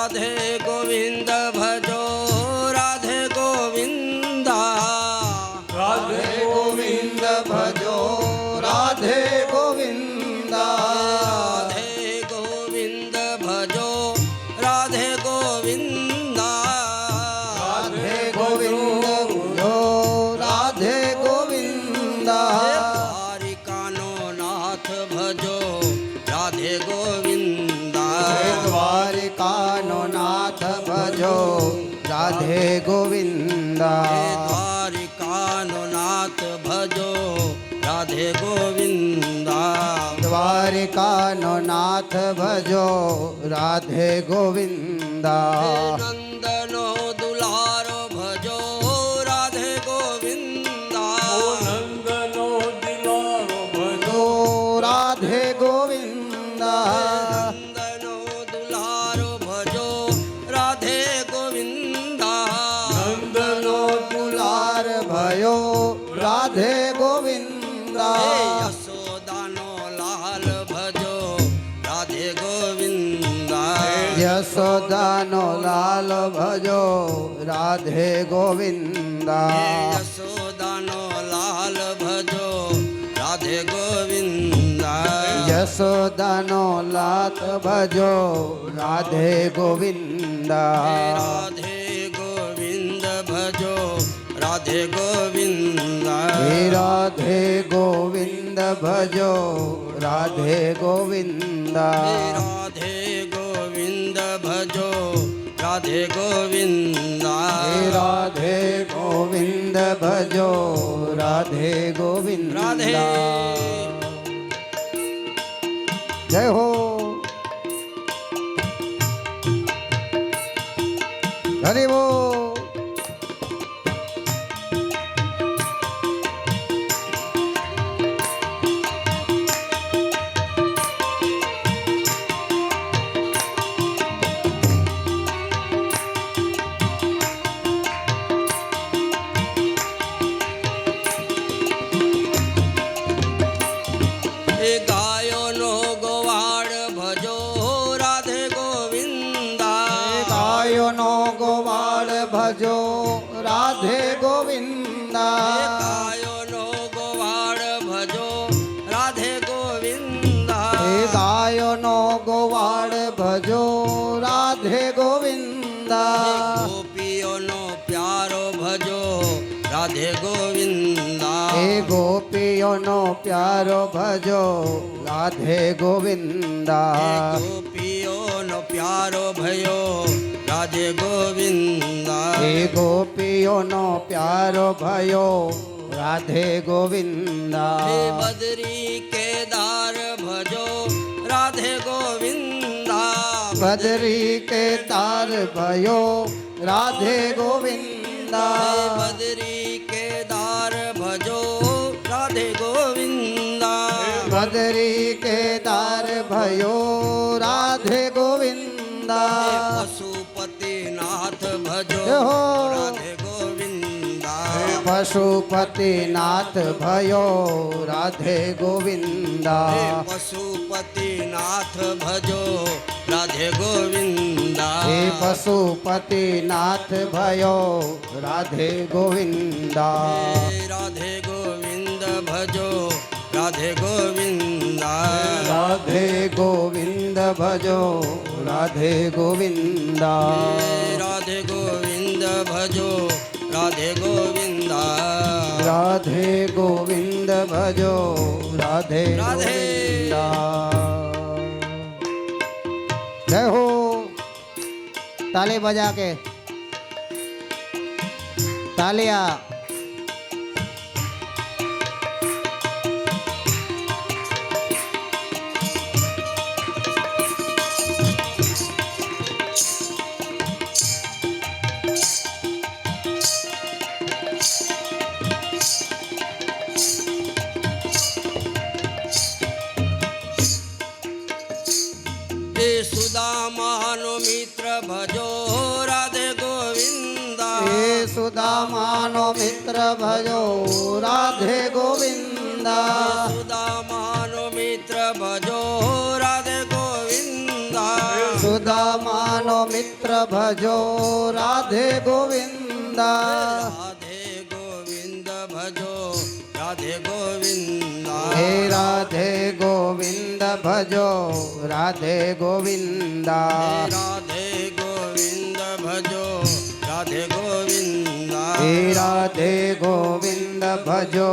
राधे गोविंद भजो राधे गोविंदा राधे गोविंद भजो राधे गोविंदा राधे गोविंद भजो राधे गोविंदा राधे गोविंद भजो राधे गोविंदा द्वारिकानो नाथ भजो राधे गोविंदा द्वारिकानो नाथ भजो राधे गोविंदा द्वारिकानो नाथ भजो राधे गोविंदा द्वारिकानो नाथ भजो राधे गोविंदा नंदनो दुलारो भजो राधे गोविंदा नंदनो दुलारो भजो राधे गोविंदा नंदनो दुलारो भजो राधे गोविंदा नंदनो दुलार भयो राधे गोविंदा यशोदानो लाल भजो राधे गोविंदा यशोदानो लाल भजो राधे गोविंदा यशोदानो लाल भजो राधे गोविंदा यशोदानो लात भजो राधे गोविंदा राधे गोविंद भजो राधे गोविंदा राधे गोविंद भजो राधे गोविंदा राधे गोविंद भजो राधे गोविंदा राधे गोविंद भजो राधे गोविंदा राधे जय हो हरि बोल गायोनो गोवाड़ भजो राधे गोविंदा गायोनो गोवाड़ भजो राधे गोविंदा गायोनो गोवाड़ भजो राधे गोविंदा गायोनो गोवाड़ भजो राधे गोविंदा गोपियोनो प्यारो भजो राधे गोविंदा गोपियोनो प्यारो भजो राधे गोविंदा गोपियोनो प्यारो भयो राधे गोविंदा गोपियोनो प्यारो भयो राधे गोविंदा बद्री केदार भजो राधे गोविंदा बद्री के तार भयो राधे गोविंदा बद्री केदार भजो राधे गोविंदा बद्री के तार भयो राधे गोविंदा पशुपति नाथ भजो हो। राधे गोविंदा पशुपति नाथ भयो राधे गोविंदा पशुपति नाथ भजो राधे गोविंदा पशुपति नाथ भयो राधे गोविंदा राधे गोविंद भजो राधे गोविंदा राधे गोविंद भजो राधे गोविंदा राधे गोविंद भजो राधे गोविंदा राधे गोविंद भजो राधे राधे। गोविंदा जय हो ताली बजा के तालियां सुदामानो मित्र भजो राधे गोविंदा सुदामानो मित्र भजो राधे गोविंदा सुदामानो मित्र भजो राधे गोविंदा સુદામાનો મિત્ર ભજો રાધે ગોવિંદા રાધે ગોવિંદ ભજો રાધે ગોવિંદા હે રાધે ગોવિંદ ભજો રાધે ગોવિંદા રાધે ગોવિંદ ભજો રાધે ગોવિંદા હે રાધે ગોવિંદ ભજો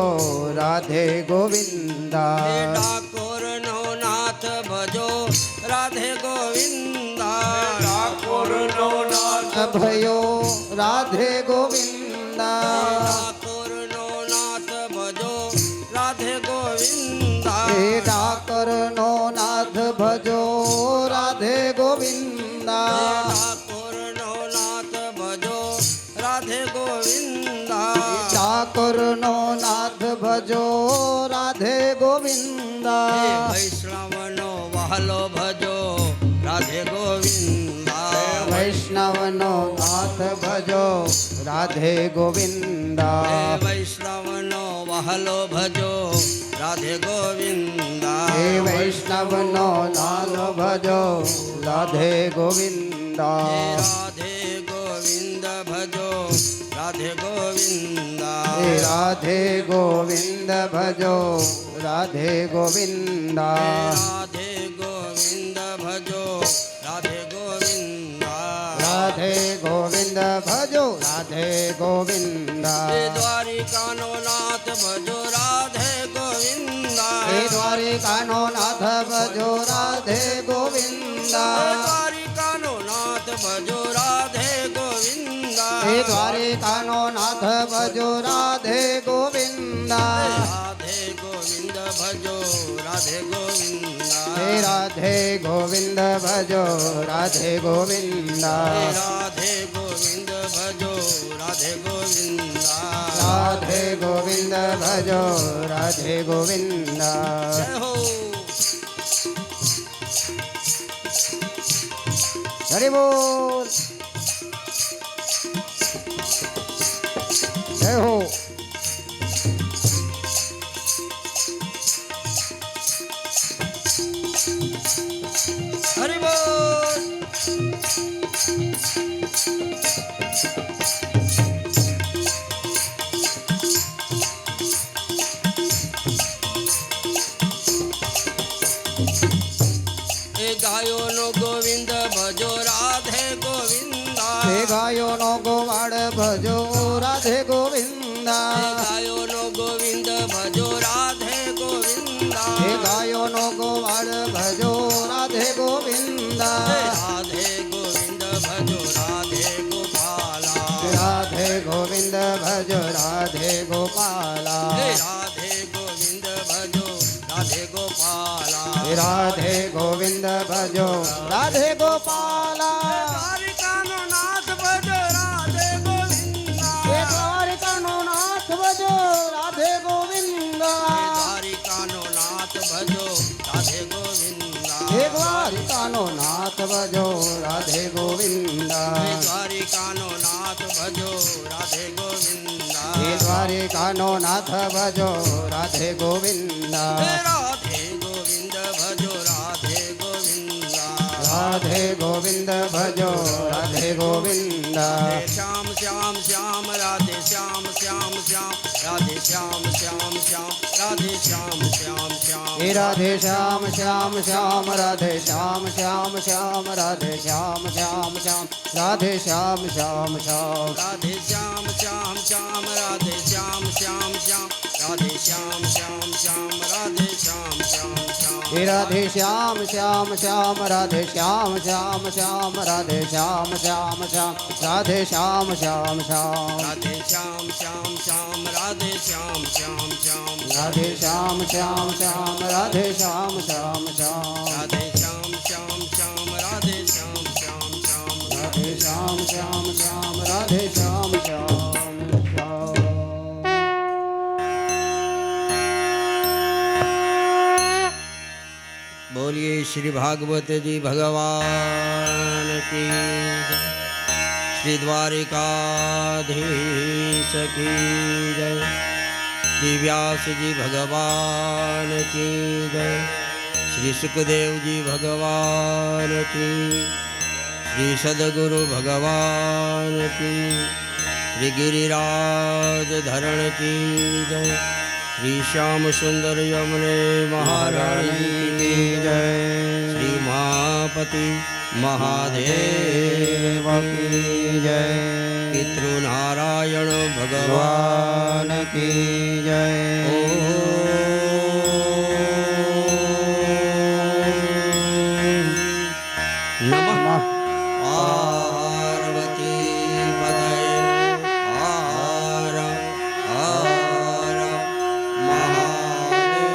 રાધે ગોવિંદા ડાકોર નો નાથ ભજો રાધે ગોવિંદા ડાકોર નો નાથ ભયો રાધે ગોવિંદા ડાકોર નો નાથ ભજો રાધે ગોવિંદા હે ડાકર નો નાથ ભજો રાધે ગોવિંદા ડાકોર નો નાથ ભજો રાધે ગોવિંદા ડાકર નો નાથ ભજો રાધે ગોવિંદા વૈષ્ણવ નો વહાલો ભજો રાધે ગોવિંદા વૈષ્ણવ નો નાથ ભજો રાધે ગોવિંદા વૈષ્ણવ નો વહાલો ભજો રાધે ગોવિંદા હે વૈષ્ણવ નો નાથ ભજો રાધે ગોવિંદા રાધે ગોવિંદ ભજો રાધે ગોવિંદા હે રાધે ગોવિંદ ભજો રાધે ગોવિંદા રાધે ગોવિંદ ભજો રાધે ગોવિંદા રાધે ગોવિંદ ભજો રાધે ગોવિંદા દ્વારિકાનો નાથ ભજો રાધે ગોવિંદા હે દ્વારિકાનો નાથ ભજો રાધે ગોવિંદા દ્વારિકાનો નાથ ભજો રાધે ગોવિંદા હે દ્વારિકાનો નાથ ભજો રાધે ગોવિંદા રાધે ગોવિંદ ભજો રાધે ગોવિંદા હે રાધે ગોવિંદ ભજો રાધે ગોવિંદા રાધે ગોવિંદ ભજો રાધે ગોવિંદા રાધે ગોવિંદ ભજો રાધે ગોવિંદા જય હો હરિ બોલ જય હો હરિ બોલ એ ગાયોનો ગોવિંદ ભજો રાધે ગોવિંદા હે ગાયોનો ગોવાળ ભજો રાધે ગોવિંદા ગાયોનો ગોવિંદ ભજો રાધે ગોવિંદા હે ગાયોનો ગોવાળ ભજો રાધે ગોવિંદા રાધે ગોવિંદ ભજો રાધે ગોપાલા રાધે ગોવિંદ ભજો રાધે ગોપાલા રાધે ગોવિંદ ભજો રાધે ગોપાલા રાધે ગોવિંદ ભજો રાધે ગોપાલા દ્વારિકાનો નાથ ભજો રાધે ગોવિંદા હે દ્વારિકાનો નાથ ભજો રાધે ગોવિંદા દ્વારિકાનો નાથ ભજો રાધે ગોવિંદા હે દ્વારિકાનો નાથ ભજો રાધે ગોવિંદા દ્વારિકાનો નાથ ભજો રાધે ગોવિંદા હે દ્વારિકાનો નાથ ભજો રાધે ગોવિંદા રાધે ગોવિંદ ભજો રાધે ગોવિંદા રાધે ગોવિંદ ભજો રાધે ગોવિંદા શ્યામ શ્યામ શ્યામ રાધે શ્યામ શ્યામ શ્યામ રાધે શ્યામ શ્યામ શ્યામ રાધે શ્યામ શ્યામ શ્યામ હે રાધે શ્યામ શ્યામ શ્યામ રાધે શ્યામ શ્યામ શ્યામ રાધે શ્યામ શ્યામ શ્યામ રાધે શ્યામ શ્યામ શ્યામ રાધે શ્યામ શ્યામ શ્યામ રાધે શ્યામ શ્યામ શ્યામ રાધે શ્યામ શ્યામ શ્યામ રાધે શ્યામ શ્યામ શ્યામ હે રાધે શ્યામ શ્યામ શ્યામ રાધે શ્યામ શ્યામ શ્યામ રાધે શ્યામ શ્યામ શ્યામ રાધે શ્યામ શ્યામ શ્યામ રાધે શ્યામ શ્યામ શ્યામ રાધે શ્યામ શ્યામ શ્યામ રાધે શ્યામ શ્યામ શ્યામ રાધે શ્યામ શ્યામ શ્યામ રાધે શ્યામ શ્યામ શ્યામ રાધે શ્યામ શ્યામ શ્યામ રાધે શ્યામ શ્યામ શ્યામ રાધે શ્યામ શ્યામ શ્યામ बोलिए श्री भागवत जी भगवान की जय। श्री द्वारिकाधीश की जय। श्री व्यास जी भगवान की जय। श्री सुखदेव जी भगवान की શ્રી સદગુરુ ભગવાન કી, શ્રી ગિરિરાજ ધરણ કી જય, શ્રી શ્યામ સુંદર યમને મહારાણી કી જય, શ્રી મહાપતિ મહાદેવ કી જય, પિતૃનારાયણ ભગવાન ભગવાન કી જય. નમઃ પાર્વતી પતય હર હર મહાદેવ.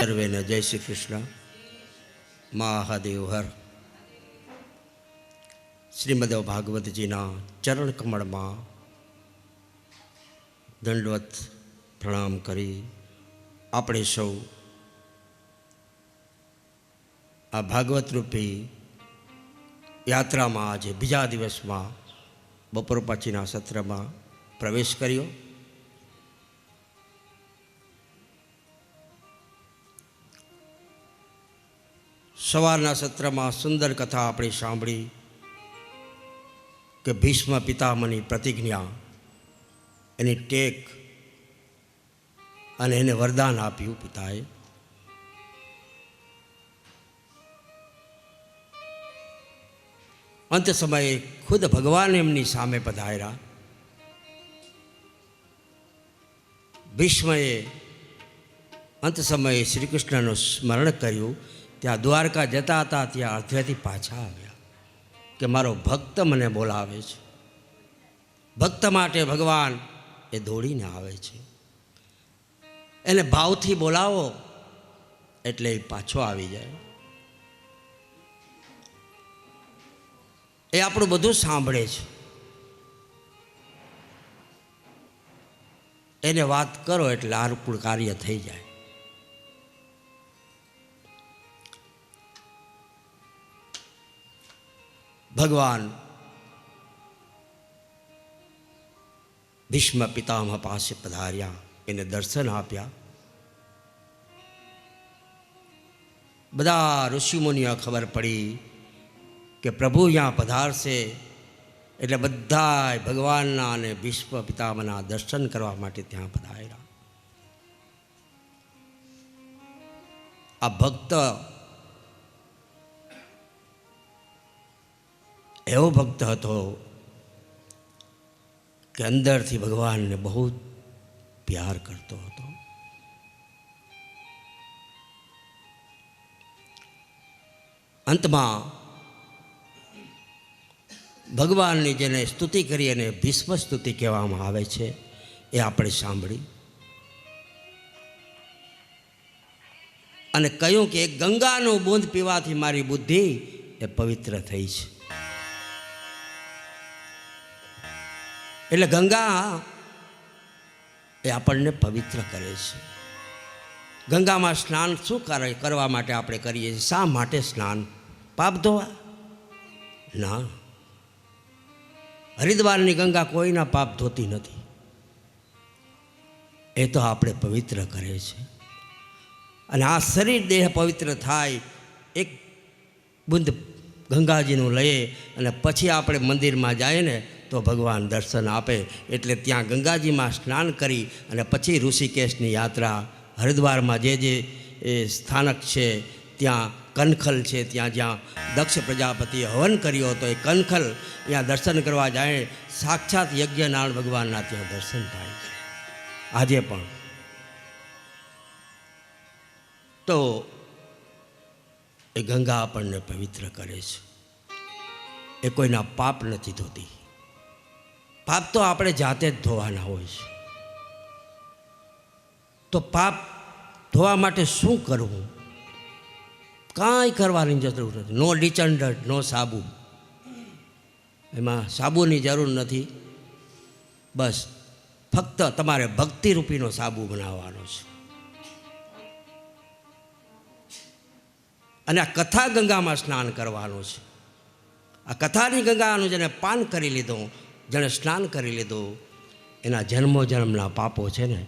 સર્વેને જય શ્રી કૃષ્ણ. મહાદેવ હર. શ્રીમદ ભાગવતજીના ચરણ કમળમાં દંડવત પ્રણામ કરી આપણે સૌ આ ભાગવત રૂપી યાત્રામાં આજે બીજા દિવસમાં બપોર પછીના સત્રમાં પ્રવેશ કર્યો. સવારના સત્રમાં સુંદર કથા આપણે સાંભળી કે ભીષ્મ પિતામહની પ્રતિજ્ઞા, એની ટેક અને એને વરદાન આપ્યું પિતાએ. અંત સમયે ખુદ ભગવાન એમની સામે પધાર્યા. ભીષ્મએ અંત સમયે શ્રી કૃષ્ણનું સ્મરણ કર્યું. ત્યાં દ્વારકા જતા હતા, ત્યાં અર્ધેથી પાછા આવ્યા કે મારો ભક્ત મને બોલાવે છે. ભક્ત માટે ભગવાન એ દોડીને આવે છે. એને ભાવથી બોલાવો એટલે એ પાછો આવી જાય. એ આપણું બધું સાંભળે છે. એને વાત કરો એટલે આનુકૂળ કાર્ય થઈ જાય. ભગવાન ભીષ્મ પિતામહ પાસે પધાર્યા, એને દર્શન આપ્યા. બધા ઋષિમુનિઓ ખબર પડી કે પ્રભુ અહીંયા પધારશે એટલે બધા ભગવાનના અને ભીષ્મ પિતામહના દર્શન કરવા માટે ત્યાં પધાર્યા. આ ભક્ત એવો ભક્ત હતો કે અંદરથી ભગવાનને બહુ પ્યાર કરતો હતો. અંતમાં ભગવાનની જેને સ્તુતિ કરી અને ભીષ્મ સ્તુતિ કહેવામાં આવે છે એ આપણે સાંભળી અને કહ્યું કે ગંગાનું બૂંદ પીવાથી મારી બુદ્ધિ એ પવિત્ર થઈ છે. એટલે ગંગા એ આપણને પવિત્ર કરે છે. ગંગામાં સ્નાન શું કરવા માટે આપણે કરીએ છીએ? શા માટે સ્નાન? પાપ ધોવા? ના, હરિદ્વારની ગંગા કોઈના પાપ ધોતી નથી. એ તો આપણે પવિત્ર કરે છે. અને આ શરીર દેહ પવિત્ર થાય, એક બુંદ ગંગાજીનું લઈએ અને પછી આપણે મંદિરમાં જઈએ ને તો ભગવાન દર્શન આપે. એટલે ત્યાં ગંગાજીમાં સ્નાન કરી અને પછી ઋષિકેશની યાત્રા, હરિદ્વારમાં જે એ સ્થાનક છે ત્યાં કનખલ છે, ત્યાં જ્યાં દક્ષ પ્રજાપતિએ હવન કર્યો હતો એ કનખલ, ત્યાં દર્શન કરવા જાય. સાક્ષાત યજ્ઞનારાયણ ભગવાનના ત્યાં દર્શન થાય છે આજે પણ. તો એ ગંગા આપણને પવિત્ર કરે છે. એ કોઈના પાપ નથી ધોતી. પાપ તો આપણે જાતે જ ધોવાના હોય છે. તો પાપ ધોવા માટે શું કરવું? કાંઈ કરવાની જરૂર નથી. નો ડિટર્જન્ટ, નો સાબુ. એમાં સાબુની જરૂર નથી. બસ ફક્ત તમારે ભક્તિરૂપીનો સાબુ બનાવવાનો છે. અને આ કથા ગંગામાં સ્નાન કરવાનું છે. આ કથાની ગંગાનું જેને પાન કરી લીધું, જેણે સ્નાન કરી લીધું, એના જન્મો જન્મના પાપો છે ને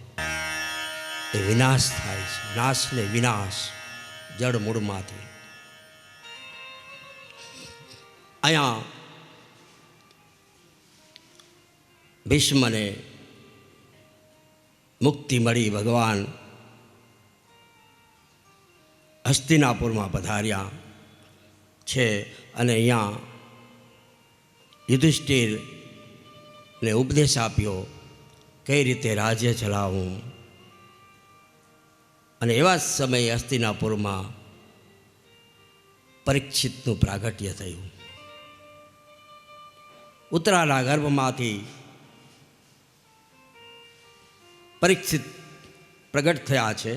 એ વિનાશ થાય છે. નાશને વિનાશ જળ મૂળમાંથી. અહીંયા ભીષ્મને મુક્તિ મળી. ભગવાન હસ્તિનાપુરમાં પધાર્યા છે અને અહીંયા યુધિષ્ઠિરને ઉપદેશ આપ્યો કઈ રીતે રાજ્ય ચલાવવું. અને એવા જ સમયે હસ્તિનાપુરમાં પરીક્ષિતનું પ્રાગટ્ય થયું. ઉત્તરાના ગર્ભમાંથી પરીક્ષિત પ્રગટ થયા છે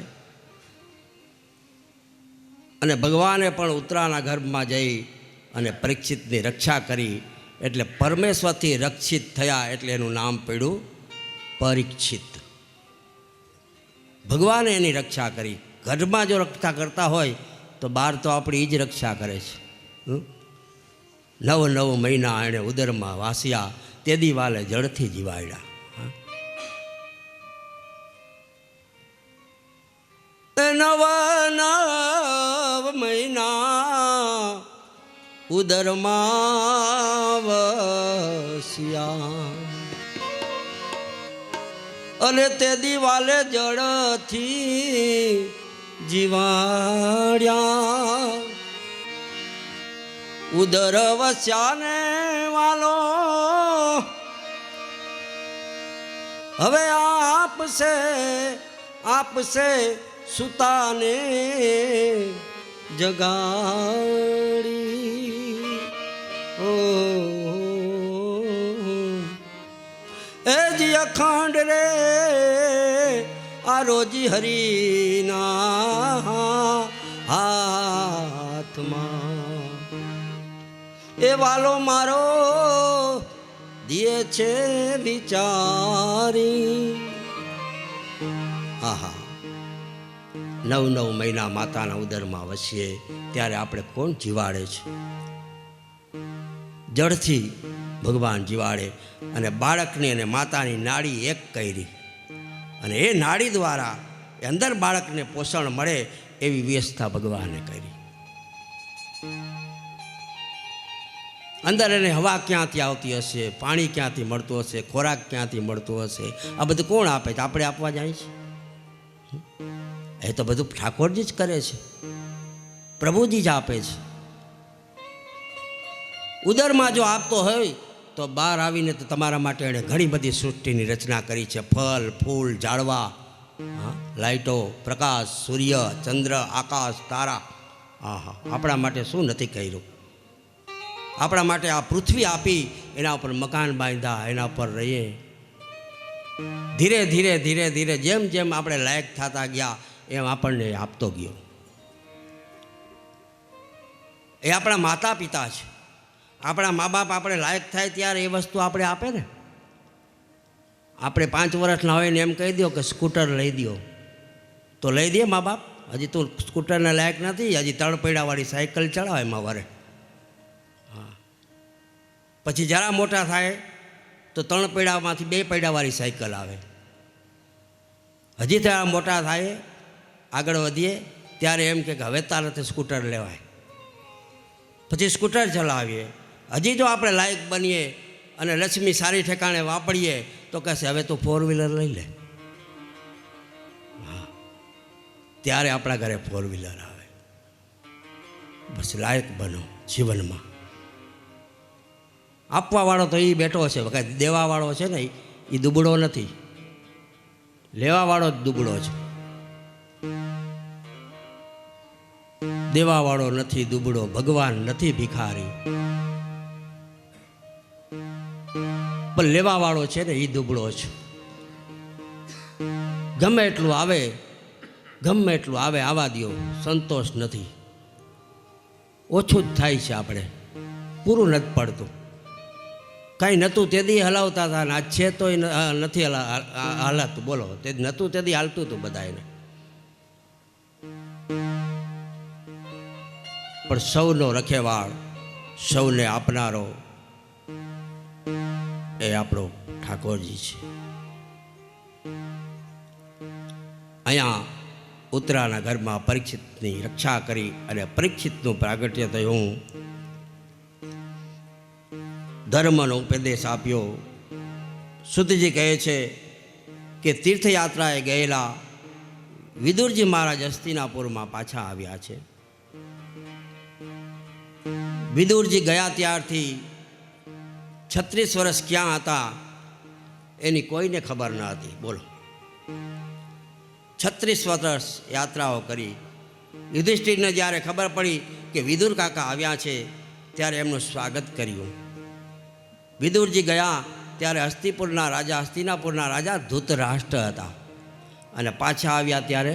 અને ભગવાને પણ ઉત્તરાના ગર્ભમાં જઈ અને પરીક્ષિતની રક્ષા કરી. એટલે પરમેશ્વરથી રક્ષિત થયા એટલે એનું નામ પડ્યું પરીક્ષિત. ભગવાને એની રક્ષા કરી. ગર્ભમાં જો રક્ષા કરતા હોય તો બહાર તો આપણી જ રક્ષા કરે છે. 9 મહિના એણે ઉદરમાં વાસ્યા, તે દિવાલે જળથી જીવાડ્યા. 9 મહિના ઉદરમાં વસ્યા અને તે દિવાલે જળથી જીવાડ્યા. ઉદર વસ્યાને વાલો હવે આપશે સુતાને જગાડી. ઓ એ જી અખંડ રે આ રોજી હરીના હાથમાં એ વાલો મારો દિયે છે વિચારી. આહા, 9 મહિના માતાના ઉદરમાં વસીએ ત્યારે આપણે કોણ જીવાડે છે? જળથી ભગવાન જીવાડે. અને બાળકની અને માતાની નાડી એક કરી અને એ નાડી દ્વારા અંદર બાળકને પોષણ મળે એવી વ્યવસ્થા ભગવાને કરી. અંદર એને હવા ક્યાંથી આવતી હશે, પાણી ક્યાંથી મળતું હશે, ખોરાક ક્યાંથી મળતો હશે, આ બધું કોણ આપે છે? આપણે આપવા જાય છે? એ તો બધું ઠાકોરજી જ કરે છે, પ્રભુજી જ આપે છે. ઉદરમાં જો આપતો હોય તો બહાર આવીને તો તમારા માટે એણે ઘણી બધી સૃષ્ટિની રચના કરી છે. ફળ, ફૂલ, ઝાડવા, લાઇટો, પ્રકાશ, સૂર્ય, ચંદ્ર, આકાશ, તારા. આહા, આપણા માટે શું નથી કર્યું? આપણા માટે આ પૃથ્વી આપી, એના ઉપર મકાન બાંધ્યા, એના ઉપર રહીએ. ધીરે ધીરે ધીરે ધીરે જેમ જેમ આપણે લાયક થતા ગયા એમ આપણને આપતો ગયો. એ આપણા માતા પિતા છે. આપણા મા બાપ આપણે લાયક થાય ત્યારે એ વસ્તુ આપણે આપે ને. આપણે 5 વર્ષના હોય ને એમ કહી દો કે સ્કૂટર લઈ દો તો લઈ દે મા બાપ? હજી તું સ્કૂટરને લાયક નથી, હજી 3 પૈડાવાળી સાયકલ ચલાવે એમાં વરે. હા, પછી જરા મોટા થાય તો 3 પૈડામાંથી 2 પૈડાવાળી સાયકલ આવે. હજી ત્યાં મોટા થાય, આગળ વધીએ ત્યારે એમ કે હવે તારાથી સ્કૂટર લેવાય. પછી સ્કૂટર ચલાવીએ. હજી જો આપણે લાયક બનીએ અને લક્ષ્મી સારી ઠેકાણે વાપરીએ તો કહેશે હવે તું 4 વ્હીલર લઈ લે. હા, ત્યારે આપણા ઘરે 4 વ્હીલર આવે. બસ લાયક બનો જીવનમાં. આપવાવાળો તો એ બેઠો છે, વખત દેવાવાળો છે ને એ દુબળો નથી, લેવાવાળો જ દુબળો છે. દેવાવાળો નથી દુબળો, ભગવાન નથી ભિખારી, પણ લેવાવાળો છે ને એ દુબળો છે. ગમે એટલું આવે આવવા દો, સંતોષ નથી. ઓછું જ થાય છે, આપણે પૂરું નથી પડતું. કાંઈ નહોતું તે દી હલાવતા હતા ને આજ છે તો નથી હાલાતું. બોલો, તે નહોતું તે દી હાલતું હતું બધાને. પણ સૌનો રખેવાળ, સૌને આપનારો એ આપણો ઠાકોરજી છે. અહીંયા ઉત્તરાના ઘરમાં પરીક્ષિતની રક્ષા કરી અને પરીક્ષિતનું પ્રાગટ્ય થયું. ધર્મનો ઉપદેશ આપ્યો. સુતજી કહે છે કે તીર્થયાત્રાએ ગયેલા વિદુરજી મહારાજ હસ્તિનાપુરમાં પાછા આવ્યા છે. વિદુરજી ગયા ત્યારથી 36 વર્ષ ક્યાં હતા એની કોઈને ખબર ન હતી. બોલો, 36 વર્ષ યાત્રાઓ કરી. યુધિષ્ઠિરને જ્યારે ખબર પડી કે વિદુર કાકા આવ્યા છે ત્યારે એમનું સ્વાગત કર્યું. વિદુરજી ગયા ત્યારે હસ્તિનાપુરના રાજા ધૃતરાષ્ટ્ર હતા અને પાછા આવ્યા ત્યારે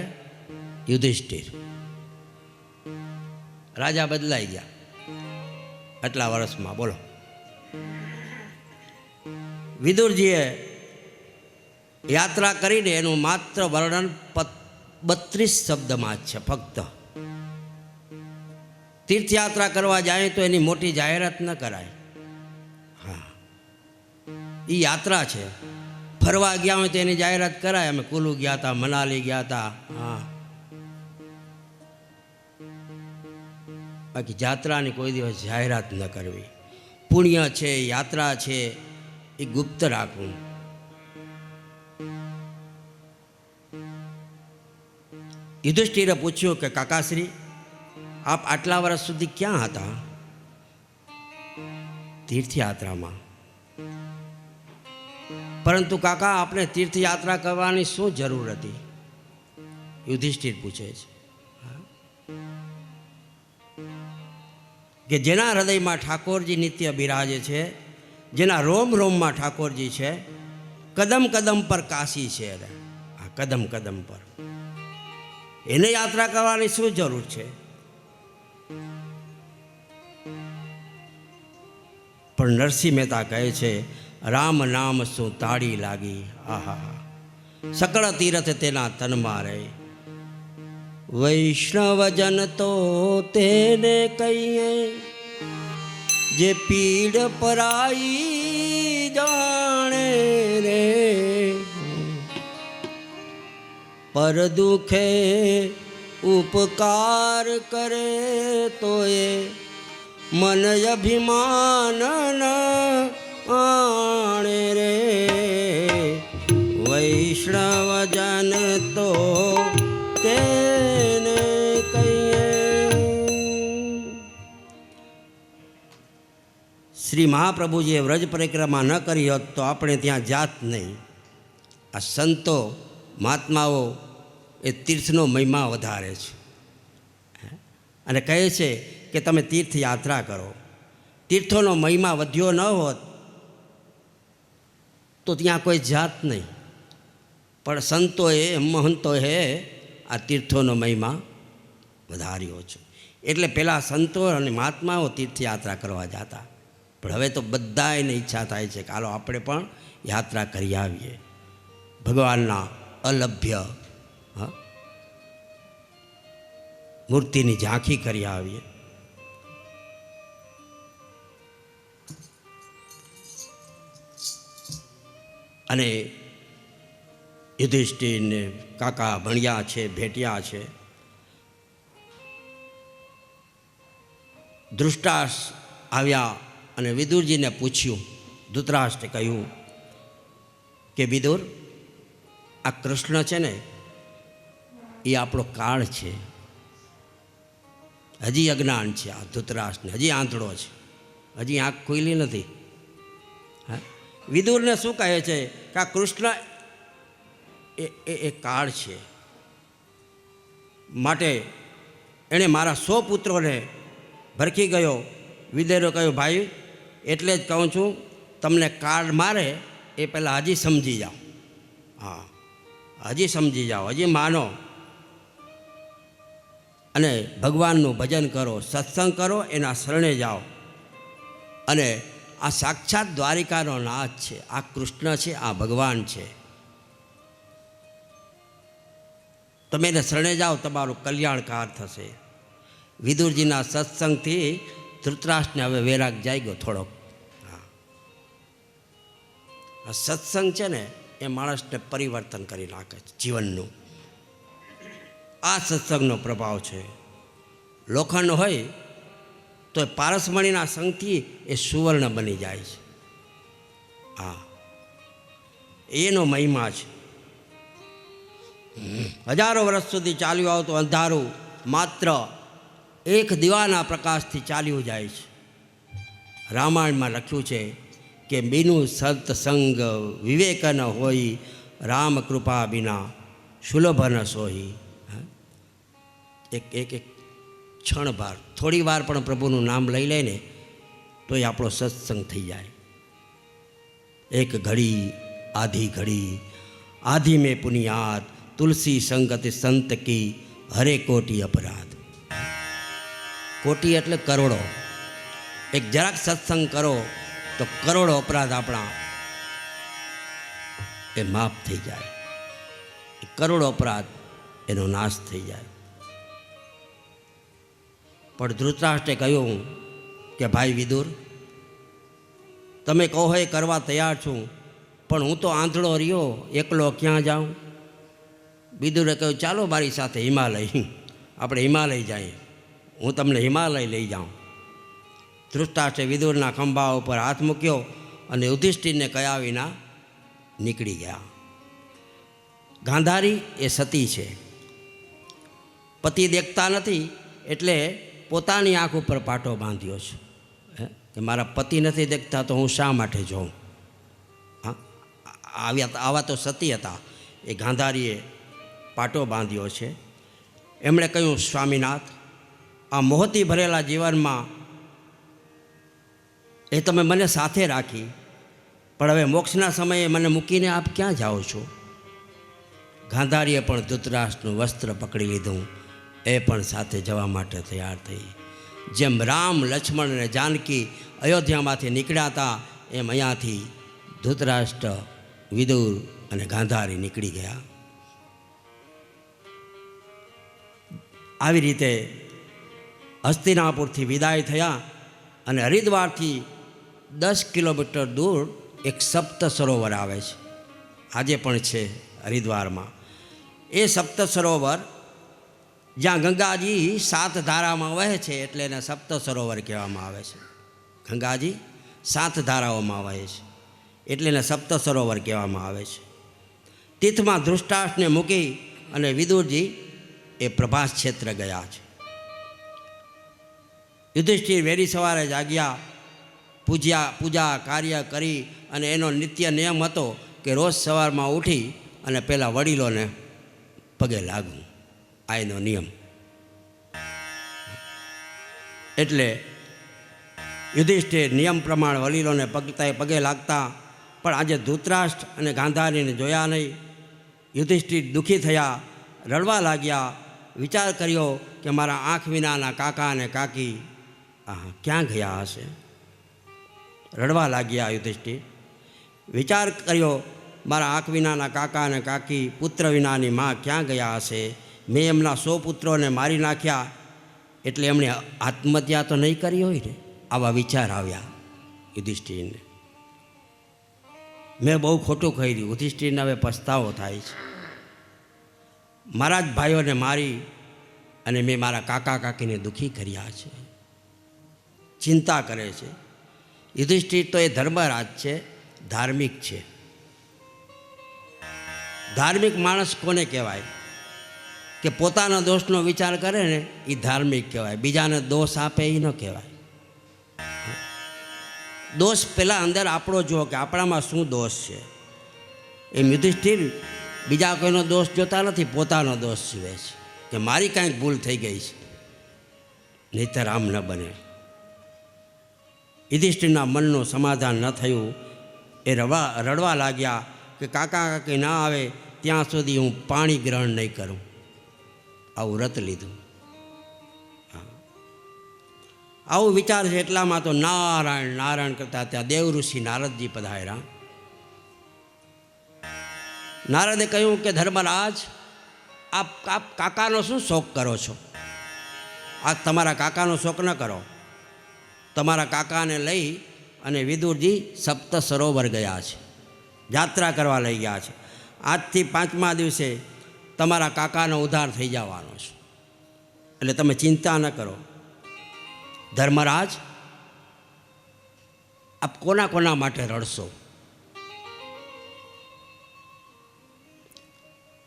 યુધિષ્ઠિર. રાજા બદલાઈ ગયા આટલા વર્ષમાં. બોલો, વિદુરજીએ યાત્રા કરીને એનું માત્ર વર્ણન 32 શબ્દમાં જ છે. ફક્ત તીર્થયાત્રા કરવા જાય તો એની મોટી જાહેરાત ન કરાય. હા, એ યાત્રા છે. ફરવા ગયા હોય તો એની જાહેરાત કરાય. અમે કુલુ ગયા હતા, મનાલી ગયા હતા. હા, બાકી યાત્રાની કોઈ દિવસ જાહેરાત ન કરવી. પુણ્ય છે, યાત્રા છે, એ ગુપ્ત રાખવું. યુધિષ્ઠિરે પૂછ્યું કે કાકાશ્રી, આપ આટલા વર્ષ સુધી ક્યાં હતા? તીર્થયાત્રામાં. પરંતુ કાકા, આપણે તીર્થયાત્રા કરવાની શું જરૂર હતી? યુધિષ્ઠિર પૂછે છે કે જેના હૃદયમાં ઠાકોરજી નિત્ય બિરાજે છે, જેના રોમ રોમમાં ઠાકોરજી છે, કદમ કદમ પર કાશી છે. આ કદમ કદમ પર એને યાત્રા કરવાની શું જરૂર છે? પણ નરસિંહ મહેતા કહે છે, રામ નામ શું તાળી લાગી. આહા, સકળ તીરથ તેના તનમાં રહે. વૈષ્ણવજન તો તેને કહીએ, જે પીડ પરાઈ જાણે રે. પર દુખે ઉપકાર કરે તો એ મન અભિમાન ન આણે રે. વૈષ્ણવજન તો તેને કહીએ. શ્રી મહાપ્રભુજીએ વ્રજ પરિક્રમા ન કરી હોત તો આપણે ત્યાં જાત નહીં. આ સંતો મહાત્માઓ એ તીર્થનો મહિમા વધારે છે અને કહે છે કે તમે તીર્થયાત્રા કરો. તીર્થોનો મહિમા વધ્યો ન હોત તો ત્યાં કોઈ જાત નહીં. પણ સંતોએ, મહંતોએ આ તીર્થોનો મહિમા વધાર્યો છે. એટલે પહેલાં સંતો અને મહાત્માઓ તીર્થયાત્રા કરવા જતા, પણ હવે તો બધાને ઈચ્છા થાય છે કે હાલો આપણે પણ યાત્રા કરી આવીએ, ભગવાનના અલભ્ય મૂર્તિની ઝાંખી કરી આવીએ. અને યુધિષ્ઠિરને કાકા ભણ્યા છે, ભેટ્યા છે. ધૃષ્ટાસ આવ્યા અને વિદુરજીને પૂછ્યું. ધૃતરાષ્ટ્રે કહ્યું કે વિદુર, આ કૃષ્ણ છે ને એ આપણો કાળ છે. હજી અજ્ઞાન છે આ ધૃતરાષ્ટ્રને, હજી આંધળો છે, હજી આંખ ખુલી નથી. હા, વિદુરને શું કહે છે કે આ કૃષ્ણ એ કાળ છે, માટે એણે મારા 100 પુત્રોને ભરખી ગયો. વિદેરો કહ્યું, ભાઈ એટલે જ કહું છું, તમને કાળ મારે એ પહેલાં હજી સમજી જાઓ. હા, હજી સમજી જાઓ, હજી માનો અને ભગવાનનું ભજન કરો, સત્સંગ કરો, એના શરણે જાઓ. અને આ સાક્ષાત દ્વારિકાનો નાથ છે, આ કૃષ્ણ છે, આ ભગવાન છે. તમે એને શરણે જાઓ, તમારું કલ્યાણકાર થશે. વિદુરજીના સત્સંગથી ધૃતરાષ્ટ્રને હવે વૈરાગ જાગ્યો થોડોક. હા, આ સત્સંગ છે ને એ માણસને પરિવર્તન કરી નાખે છે જીવનનું. આ સત્સંગનો પ્રભાવ છે. લોખંડ હોય તો પારસમણીના સંગથી એ સુવર્ણ બની જાય છે. હા, એનો મહિમા છે. હજારો વર્ષ સુધી ચાલ્યું આવતું અંધારું માત્ર એક દીવાના પ્રકાશથી ચાલ્યું જાય છે. રામાયણમાં લખ્યું છે કે બીનું સત્સંગ વિવેક ન હોય, રામ કૃપા બિના સુલભ ન સોહી. એક એક એક ક્ષણ વાર, થોડી વાર પણ પ્રભુનું નામ લઈ લે ને તો એ આપણો સત્સંગ થઈ જાય. એક ઘડી આધી મેં પુનિયાત, તુલસી સંગત સંત કી હરે કોટી અપરાધ. કોટી એટલે કરોડો. એક જરાક સત્સંગ કરો તો કરોડો અપરાધ આપણા એ માફ થઈ જાય. કરોડો અપરાધ એનો નાશ થઈ જાય. પણ ધૃતરાષ્ટ્રે કહ્યું કે ભાઈ વિદુર, તમે કહો એ કરવા તૈયાર છું, પણ હું તો આંધળો રહ્યો, એકલો ક્યાં જાઉં? વિદુરે કહ્યું ચાલો મારી સાથે હિમાલય, આપણે હિમાલય જઈએ, હું તમને હિમાલય લઈ જાઉં. ધૃતરાષ્ટ્રે વિદુરના ખંભા ઉપર હાથ મૂક્યો અને યુધિષ્ઠિરને કહ્યા વિના નીકળી ગયા. ગાંધારી એ સતી છે. પતિ દેખતા નથી એટલે પોતાની આંખ ઉપર પાટો બાંધ્યો છે કે મારા પતિ નથી દેખતા તો હું શા માટે જોઉં. આવા તો સતી હતા. એ ગાંધારીએ પાટો બાંધ્યો છે. એમણે કહ્યું સ્વામીનાથ, આ મોહથી ભરેલા જીવનમાં એ તમે મને સાથે રાખી, પણ હવે મોક્ષના સમયે મને મૂકીને આપ ક્યાં જાઓ છો? ગાંધારીએ પણ ધૃતરાષ્ટ્રનું વસ્ત્ર પકડી લીધું. એ પણ સાથે જવા માટે તૈયાર થઈ. જેમ રામ, લક્ષ્મણ અને જાનકી અયોધ્યામાંથી નીકળ્યા હતા, એમ અહીંયાથી ધૃતરાષ્ટ્ર, વિદુર અને ગાંધારી નીકળી ગયા. આવી રીતે હસ્તિનાપુરથી વિદાય થયા અને હરિદ્વારથી 10 કિલોમીટર દૂર એક સપ્ત સરોવર આવે છે. આજે પણ છે હરિદ્વારમાં. એ સપ્ત સરોવર જ્યાં ગંગાજી 7 ધારામાં વહે છે એટલે એને સપ્ત સરોવર કહેવામાં આવે છે. ગંગાજી 7 ધારાઓમાં વહે છે એટલે એને સપ્ત સરોવર કહેવામાં આવે છે. તીર્થમાં ધૃતરાષ્ટ્રને મૂકી અને વિદુરજી એ પ્રભાસ ક્ષેત્ર ગયા છે. યુધિષ્ઠિર વહેલી સવારે જાગ્યા, પૂજા કાર્ય કરી અને એનો નિત્ય નિયમ હતો કે રોજ સવારમાં ઉઠી અને પહેલાં વડીલોને પગે લાગવું. આ એનો નિયમ. એટલે યુધિષ્ઠિર નિયમ પ્રમાણે વડીલોને પગે લાગતા. પણ આજે ધૃતરાષ્ટ્ર અને ગાંધારીને જોયા નહીં. યુધિષ્ઠિર દુઃખી થયા, રડવા લાગ્યા. વિચાર કર્યો કે મારા આંખ વિનાના કાકા અને કાકી ક્યાં ગયા હશે. રડવા લાગ્યા યુધિષ્ઠિર. વિચાર કર્યો મારા આંખ વિનાના કાકા અને કાકી, પુત્ર વિનાની મા ક્યાં ગયા હશે. મેં એમના 100 પુત્રોને મારી નાખ્યા એટલે એમણે આત્મહત્યા તો નહીં કરી હોય ને. આવા વિચાર આવ્યા યુધિષ્ઠિરને. મેં બહુ ખોટું કર્યું. યુધિષ્ઠિરને હવે પસ્તાવો થાય છે. મારા જ ભાઈઓને મારી અને મેં મારા કાકા કાકીને દુઃખી કર્યા છે. ચિંતા કરે છે. યુધિષ્ઠિર તો એ ધર્મરાજ છે, ધાર્મિક છે. ધાર્મિક માણસ કોને કહેવાય? કે પોતાના દોષનો વિચાર કરે ને એ ધાર્મિક કહેવાય. બીજાને દોષ આપે એ ન કહેવાય. દોષ પહેલાં અંદર આપણો જુઓ કે આપણામાં શું દોષ છે. એમ યુધિષ્ઠિર બીજા કોઈનો દોષ જોતા નથી, પોતાનો દોષ જુએ છે કે મારી કાંઈક ભૂલ થઈ ગઈ છે, નહીંતર આમ ન બને. યુધિષ્ઠિરના મનનું સમાધાન ન થયું. એ રડવા લાગ્યા કે કાકા કાકી ના આવે ત્યાં સુધી હું પાણી ગ્રહણ નહીં કરું. આવું વ્રત લીધું. આવું વિચાર છે એટલામાં તો નારાયણ નારાયણ કરતા ત્યાં દેવ ઋષિ નારદજી પધાર્યા. નારદે કહ્યું કે ધર્મરાજ, આપ કાકાનો શું શોખ કરો છો? આ તમારા કાકાનો શોખ ન કરો. તમારા કાકાને લઈ અને વિદુરજી સપ્ત સરોવર ગયા છે, યાત્રા કરવા લઈ ગયા છે. આજથી 5મા દિવસે તમારા કાકાનો ઉદ્ધાર થઈ જવાનો છે, એટલે તમે ચિંતા ન કરો. ધર્મરાજ, આપ કોના કોના માટે રડશો?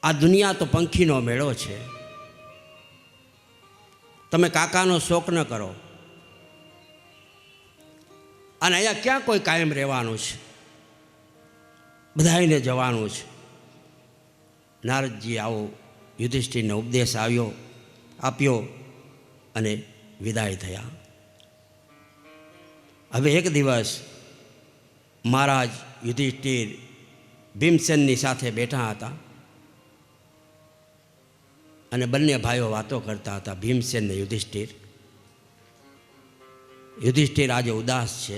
આ દુનિયા તો પંખીનો મેળો છે. તમે કાકાનો શોક ન કરો. અને અહીંયા ક્યાં કોઈ કાયમ રહેવાનું છે? બધાને જવાનું છે. નારદજી આવો યુધિષ્ઠિરને ઉપદેશ આપ્યો અને વિદાય થયા. હવે એક દિવસ મહારાજ યુધિષ્ઠિર ભીમસેનની સાથે બેઠા હતા અને બંને ભાઈઓ વાતો કરતા હતા, ભીમસેન ને યુધિષ્ઠિર. યુધિષ્ઠિર આજે ઉદાસ છે,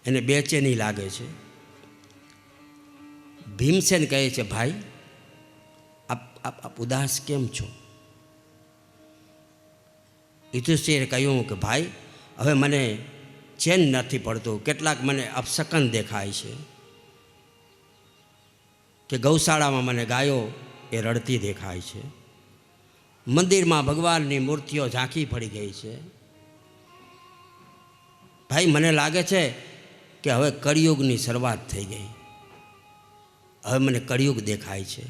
એને બેચેની લાગે છે. ભીમસેન કહે છે, ભાઈ આપ ઉદાસ કેમ છો? યુધિષ્ઠિરે કહ્યું કે ભાઈ, હવે મને ચેન નથી પડતું. કેટલાક મને અપશકન દેખાય છે કે ગૌશાળામાં મને ગાયો એ રડતી દેખાય છે, મંદિરમાં ભગવાનની મૂર્તિઓ ઝાંખી પડી ગઈ છે. ભાઈ, મને લાગે છે કે હવે કળિયુગની શરૂઆત થઈ ગઈ. હવે મને કળિયુગ દેખાય છે.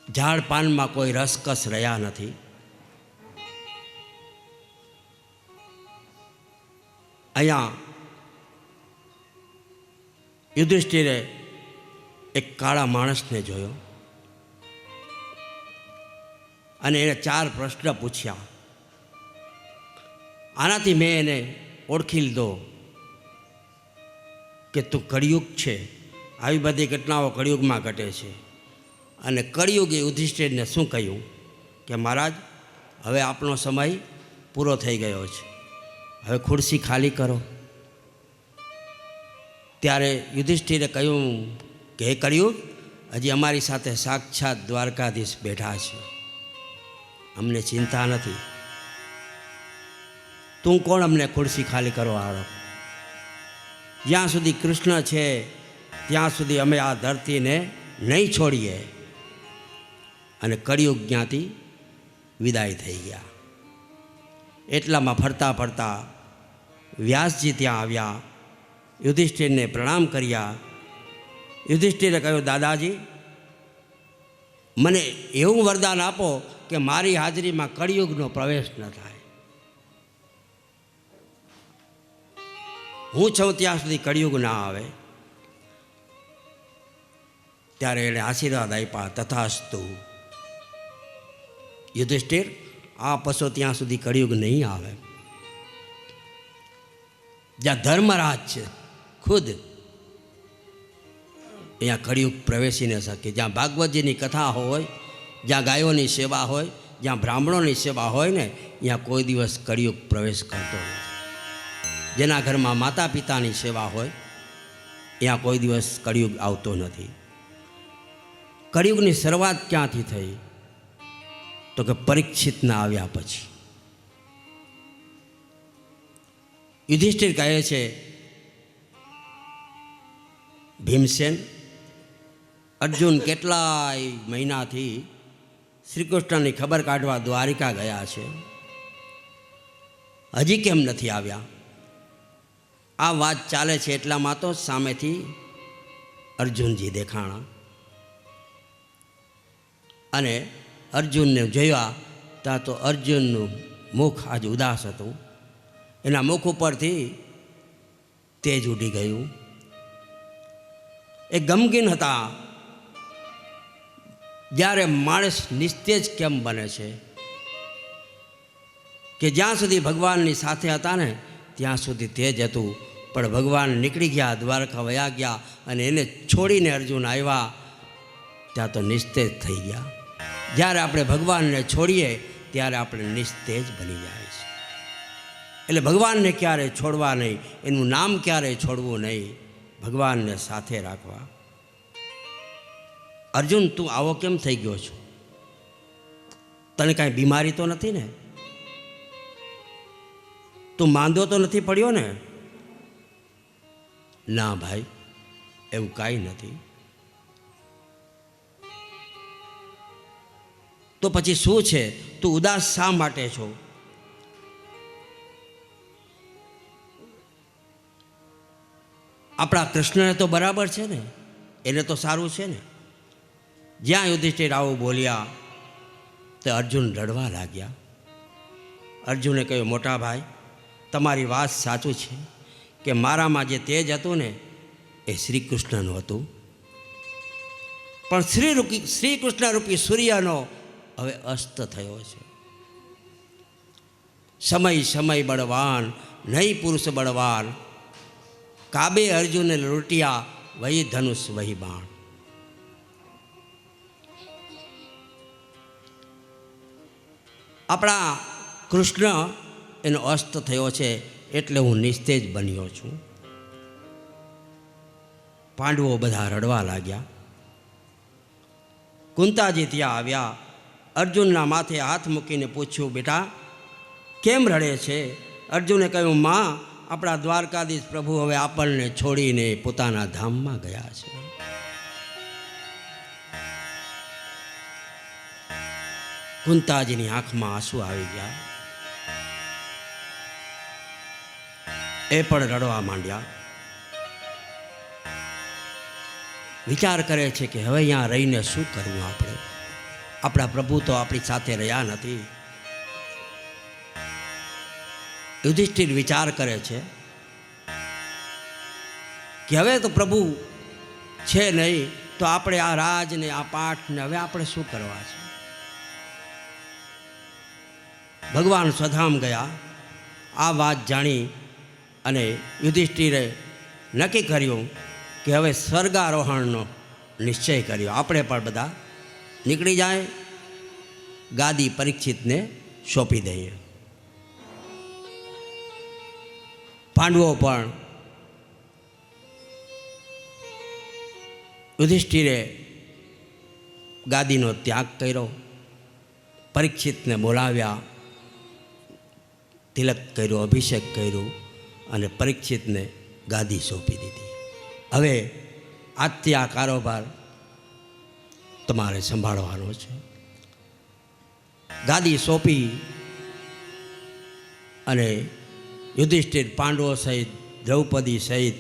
ઝાડ પાનમાં કોઈ રસકસ રહ્યા નથી. અહીંયા યુધિષ્ઠિરે એક કાળા માણસને જોયો અને એને 4 પ્રશ્ન પૂછ્યા. આનાથી મેં એને ઓળખી લીધો કે તું કળિયુગ છે. આવી બધી ઘટનાઓ કળિયુગમાં ઘટે છે. અને કળિયુગે યુધિષ્ઠિરને શું કહ્યું કે મહારાજ, હવે આપણો સમય પૂરો થઈ ગયો છે, હવે ખુરશી ખાલી કરો. ત્યારે યુધિષ્ઠિરે કહ્યું કે હે કળિયુગ, હજી અમારી સાથે સાક્ષાત દ્વારકાધીશ બેઠા છે, અમને ચિંતા નથી. તું કોણ અમને ખુરશી ખાલી કરવા વાળો? જ્યાં સુધી કૃષ્ણ છે ત્યાં સુધી અમે આ ધરતીને નહીં છોડીએ. અને કળિયુગ જ્ઞાથી વિદાય થઈ ગયા. એટલામાં ફરતા ફરતા વ્યાસજી ત્યાં આવ્યા, યુધિષ્ઠિરને પ્રણામ કર્યા. યુધિષ્ઠિરે કહ્યું, દાદાજી, મને એવું વરદાન આપો કે મારી હાજરીમાં કળિયુગનો પ્રવેશ ન થાય. હું છું ત્યાં સુધી કળિયુગ ના આવે. ત્યારે એણે આશીર્વાદ આપ્યા, તથાસ્તુ. યુધિષ્ઠિર, આ પશો ત્યાં સુધી કળિયુગ નહીં આવે. જ્યાં ધર્મરાજ છે ખુદ, અહીંયા કળિયુગ પ્રવેશી ન શકે. જ્યાં ભાગવતજીની કથા હોય, જ્યાં ગાયોની સેવા હોય, જ્યાં બ્રાહ્મણોની સેવા હોય ને, ત્યાં કોઈ દિવસ કળિયુગ પ્રવેશ કરતો નથી. જેના ઘરમાં માતા પિતાની સેવા હોય, ત્યાં કોઈ દિવસ કળિયુગ આવતો નથી. કળિયુગની શરૂઆત ક્યાંથી થઈ? તો કે પરીક્ષિતના આવ્યા પછી. યુધિષ્ઠિર કહે છે, ભીમસેન, અર્જુન કેટલાય મહિનાથી શ્રી કૃષ્ણની ખબર કાઢવા દ્વારિકા ગયા છે, હજી કેમ નથી આવ્યા? આ વાત ચાલે છે એટલામાં તો સામેથી અર્જુનજી દેખાણા. અને અર્જુનને જોયા ત્યાં તો અર્જુનનું મુખ આજે ઉદાસ હતું. એના મુખ ઉપરથી તેજ ઉડી ગયું. એ ગમગીન હતા. જ્યારે માણસ નિસ્તેજ કેમ બને છે કે જ્યાં સુધી ભગવાનની સાથે હતા ને ત્યાં સુધી તેજ હતું, પણ ભગવાન નીકળી ગયા, દ્વારકા વયા ગયા અને એને છોડીને અર્જુન આવ્યા ત્યાં તો નિસ્તેજ થઈ ગયા. જ્યારે આપણે ભગવાનને છોડીએ ત્યારે આપણે નિસ્તેજ બની જાય છે. એટલે ભગવાનને ક્યારેય છોડવા નહીં, એનું નામ ક્યારેય છોડવું નહીં, ભગવાનને સાથે રાખવા. અર્જુન, તું આવો કેમ થઈ ગયો છો? તને કાંઈ બીમારી તો નથી ને? તું માંદો તો નથી પડ્યો ને? ના ભાઈ, એવું કાંઈ નથી. તો પછી શું છે? તું ઉદાસ શા માટે છો? આપણા કૃષ્ણને તો બરાબર છે ને, એને તો સારું છે ને. જ્યાં યુધિષ્ઠિર આવું બોલ્યા તે અર્જુન રડવા લાગ્યા. અર્જુને કહ્યું, મોટા ભાઈ, તમારી વાત સાચું છે કે મારામાં જે તેજ હતું ને એ શ્રી કૃષ્ણનું હતું, પણ શ્રી કૃષ્ણ રૂપી સૂર્યનો હવે અસ્ત થયો છે. સમય બળવાન, નહીં પુરુષ બળવાન. કાબે અર્જુને લૂંટ્યા, વહી ધનુષ વહી બાણ. આપણા કૃષ્ણ એનો અસ્ત થયો છે એટલે હું નિસ્તેજ બન્યો છું. પાંડવો બધા રડવા લાગ્યા. કુંતાજી ત્યાં આવ્યા. અર્જુનના માથે હાથ મૂકીને પૂછ્યું, બેટા કેમ રડે છે? અર્જુને કહ્યું, માં, આપણા દ્વારકાધીશ પ્રભુ હવે આપણને છોડીને પોતાના ધામમાં ગયા છે. કુંતાજીની આંખમાં આંસુ આવી ગયા. એ પણ રડવા માંડ્યા. વિચાર કરે છે કે હવે અહીંયા રહીને શું કરવું આપણે? આપણા પ્રભુ તો આપણી સાથે રહ્યા નથી. યુધિષ્ઠિર વિચાર કરે છે કે હવે તો પ્રભુ છે નહીં, તો આપણે આ રાજને આ પાઠને હવે આપણે શું કરવા છે? ભગવાન સ્વધામ ગયા. આ વાત જાણી અને યુધિષ્ઠિરે નક્કી કર્યું કે હવે સ્વર્ગારોહણનો નિશ્ચય કર્યો. આપણે પણ બધા નીકળી જાય, ગાદી પરીક્ષિતને સોંપી દઈએ. પાંડવો પણ યુધિષ્ઠિરે ગાદીનો ત્યાગ કર્યો. પરીક્ષિતને બોલાવ્યા, તિલક કર્યો, અભિષેક કર્યું અને પરીક્ષિતને ગાદી સોંપી દીધી. હવે આજથી આ કારોબાર તમારે સંભાળવાનો છે. ગાદી સોંપી અને યુધિષ્ઠિર પાંડવો સહિત, દ્રૌપદી સહિત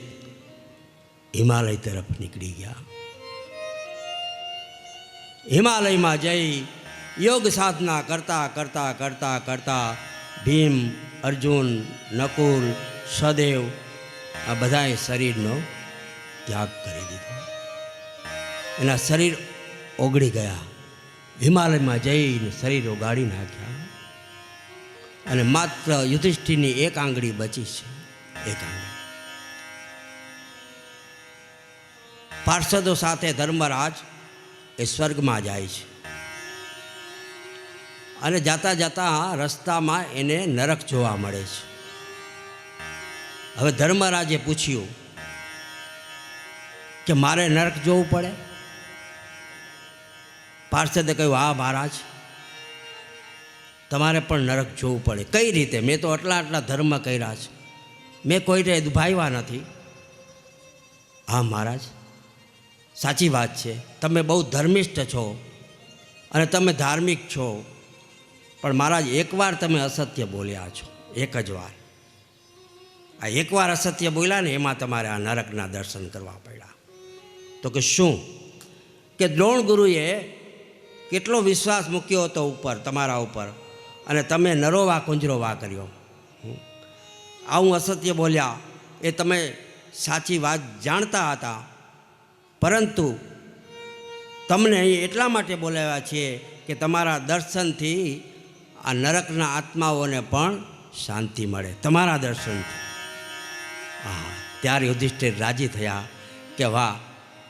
હિમાલય તરફ નીકળી ગયા. હિમાલયમાં જઈ યોગ સાધના કરતા કરતા કરતા કરતા ભીમ, અર્જુન, નકુલ, સહદેવ આ બધાએ શરીરનો ત્યાગ કરી દીધો. એના શરીર ઓગળી ગયા. હિમાલયમાં જઈને શરીર ઓગાળી નાખ્યા અને માત્ર યુધિષ્ઠિરની એક આંગળી બચી છે. એક આંગળી. પાર્ષદો સાથે ધર્મરાજ એ સ્વર્ગમાં જાય છે અને જાતા જાતા રસ્તામાં એને નરક જોવા મળે છે. હવે ધર્મરાજે પૂછ્યું કે મારે નરક જોવું પડે? પાર્ષદે કહ્યું, હા મહારાજ, તમારે પણ નરક જોવું પડે. કઈ રીતે? મેં તો આટલા ધર્મ કર્યા છે, મેં કોઈને દુભાવ્યા નથી. હા મહારાજ, સાચી વાત છે, તમે બહુ ધર્મિષ્ઠ છો અને તમે ધાર્મિક છો, પણ મહારાજ એકવાર તમે અસત્ય બોલ્યા છો, એક જ વાર. આ એકવાર અસત્ય બોલ્યા ને એમાં તમારે આ નરકના દર્શન કરવા પડ્યા. તો કે શું? કે દ્રોણ ગુરુએ કેટલો વિશ્વાસ મૂક્યો હતો ઉપર, તમારા ઉપર, અને તમે નરોવા કુંજરોવા કર્યો. આવું અસત્ય બોલ્યા એ તમે સાચી વાત જાણતા હતા, પરંતુ તમને અહીં એટલા માટે બોલાવ્યા છીએ કે તમારા દર્શનથી આ નરકના આત્માઓને પણ શાંતિ મળે, તમારા દર્શનથી. હા, ત્યારે યુધિષ્ઠિર રાજી થયા કે વાહ,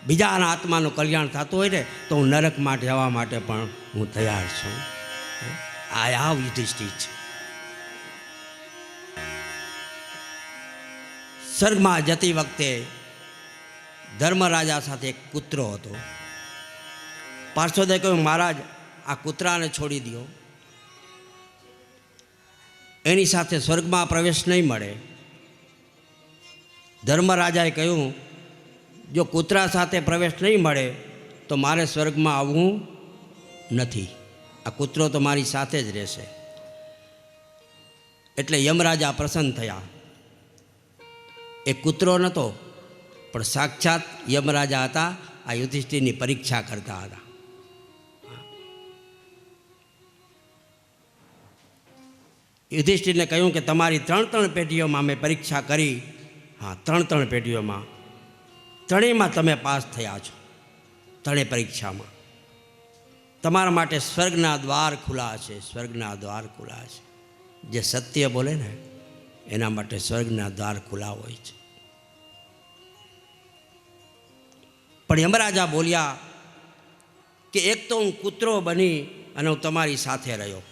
બીજાના આત્માનું કલ્યાણ થતું હોય ને તો હું નરકમાં જવા માટે પણ હું તૈયાર છું. આ યુધિષ્ઠિર છે. સ્વર્ગમાં જતી વખતે ધર્મરાજા સાથે એક કૂતરો હતો. પાર્ષદે કહ્યું, મહારાજ, આ કૂતરાને છોડી દો, એની સાથે સ્વર્ગમાં પ્રવેશ નહીં મળે. ધર્મરાજાએ કહ્યું, જો કૂતરા સાથે પ્રવેશ નહીં મળે તો મારે સ્વર્ગમાં આવવું નથી, આ કૂતરો તો મારી સાથે જ રહેશે. એટલે યમરાજા પ્રસન્ન થયા. એ કૂતરો નહોતો, પણ સાક્ષાત યમરાજા હતા. આ યુધિષ્ઠિરની પરીક્ષા કરતા હતા. યુધિષ્ઠિરને કહ્યું કે તમારી 3 પેઢીઓમાં મેં પરીક્ષા કરી. હા, 3 પેઢીઓમાં, ત્રણેયમાં તમે પાસ થયા છો. ત્રણેય પરીક્ષામાં તમારા માટે સ્વર્ગના દ્વાર ખુલ્લા છે. સ્વર્ગના દ્વાર ખુલ્લા છે. જે સત્ય બોલે ને એના માટે સ્વર્ગના દ્વાર ખુલ્લા હોય છે. પણ યમરાજા બોલ્યા કે એક તો હું કૂતરો બની અને હું તમારી સાથે રહ્યો